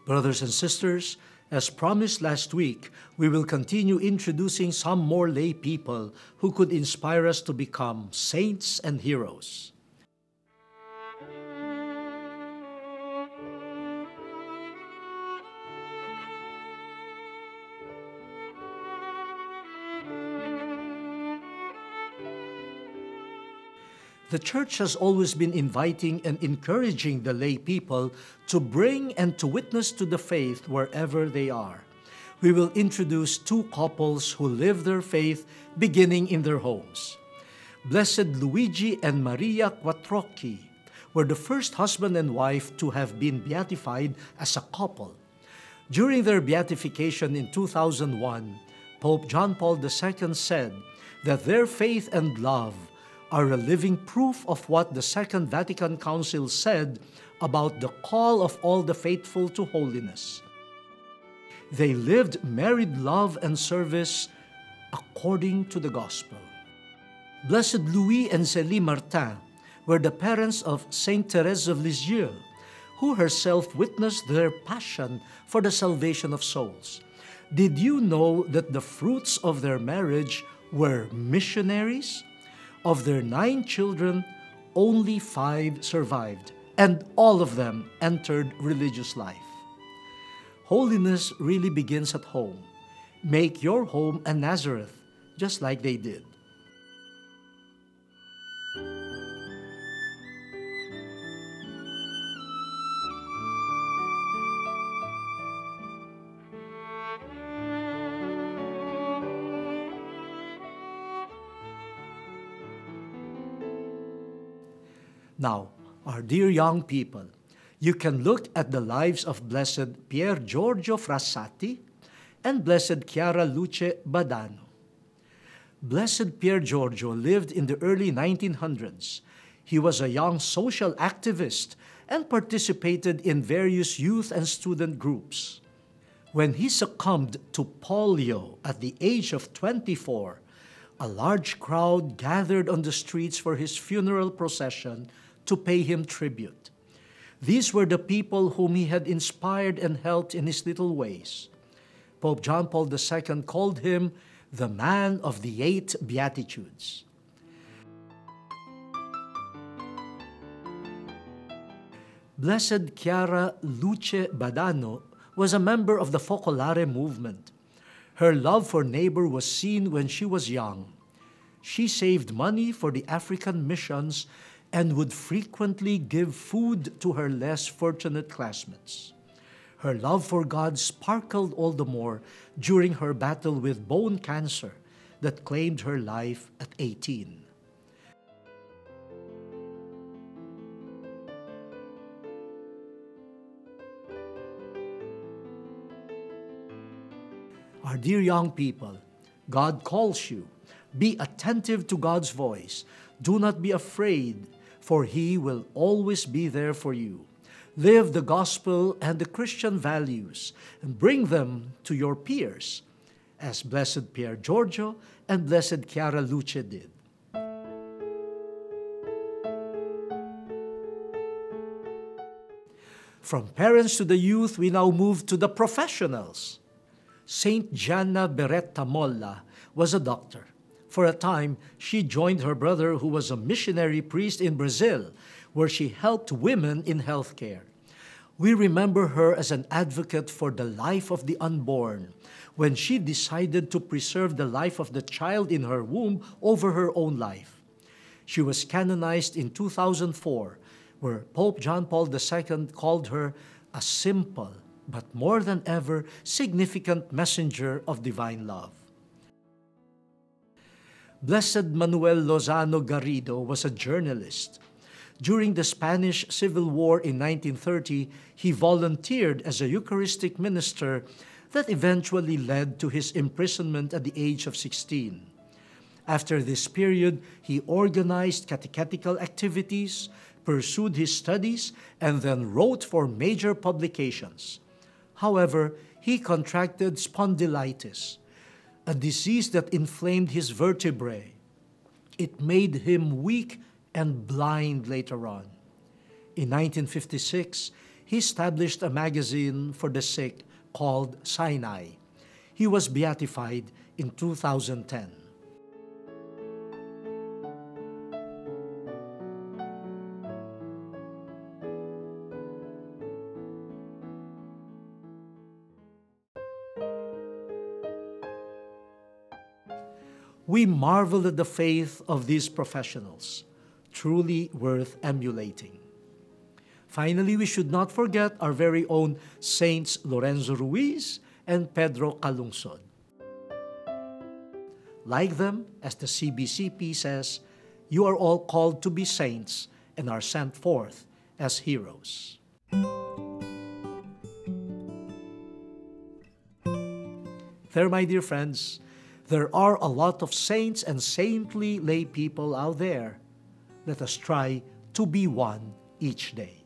Brothers and sisters, as promised last week, we will continue introducing some more lay people who could inspire us to become saints and heroes. The Church has always been inviting and encouraging the lay people to bring and to witness to the faith wherever they are. We will introduce two couples who live their faith beginning in their homes. Blessed Luigi and Maria Quattrocchi were the first husband and wife to have been beatified as a couple. During their beatification in 2001, Pope John Paul II said that their faith and love are a living proof of what the Second Vatican Council said about the call of all the faithful to holiness. They lived married love and service according to the gospel. Blessed Louis and Célie Martin were the parents of Saint Thérèse of Lisieux, who herself witnessed their passion for the salvation of souls. Did you know that the fruits of their marriage were missionaries? Of their 9 children, only 5 survived, and all of them entered religious life. Holiness really begins at home. Make your home a Nazareth, just like they did. Now, our dear young people, you can look at the lives of Blessed Pier Giorgio Frassati and Blessed Chiara Luce Badano. Blessed Pier Giorgio lived in the early 1900s. He was a young social activist and participated in various youth and student groups. When he succumbed to polio at the age of 24, a large crowd gathered on the streets for his funeral procession to pay him tribute. These were the people whom he had inspired and helped in his little ways. Pope John Paul II called him the man of the 8 Beatitudes. Blessed Chiara Luce Badano was a member of the Focolare movement. Her love for neighbor was seen when she was young. She saved money for the African missions and would frequently give food to her less fortunate classmates. Her love for God sparkled all the more during her battle with bone cancer that claimed her life at 18. Our dear young people, God calls you. Be attentive to God's voice. Do not be afraid, for He will always be there for you. Live the gospel and the Christian values and bring them to your peers, as Blessed Pier Giorgio and Blessed Chiara Luce did. From parents to the youth, we now move to the professionals. Saint Gianna Beretta Molla was a doctor. For a time, she joined her brother, who was a missionary priest in Brazil, where she helped women in healthcare. We remember her as an advocate for the life of the unborn, when she decided to preserve the life of the child in her womb over her own life. She was canonized in 2004, where Pope John Paul II called her a simple, but more than ever, significant messenger of divine love. Blessed Manuel Lozano Garrido was a journalist. During the Spanish Civil War in 1930, he volunteered as a Eucharistic minister that eventually led to his imprisonment at the age of 16. After this period, he organized catechetical activities, pursued his studies, and then wrote for major publications. However, he contracted spondylitis, a disease that inflamed his vertebrae. It made him weak and blind later on. In 1956, he established a magazine for the sick called Sinai. He was beatified in 2010. We marvel at the faith of these professionals, truly worth emulating. Finally, we should not forget our very own Saints Lorenzo Ruiz and Pedro Calungsod. Like them, as the CBCP says, you are all called to be saints and are sent forth as heroes. There, my dear friends, there are a lot of saints and saintly lay people out there. Let us try to be one each day.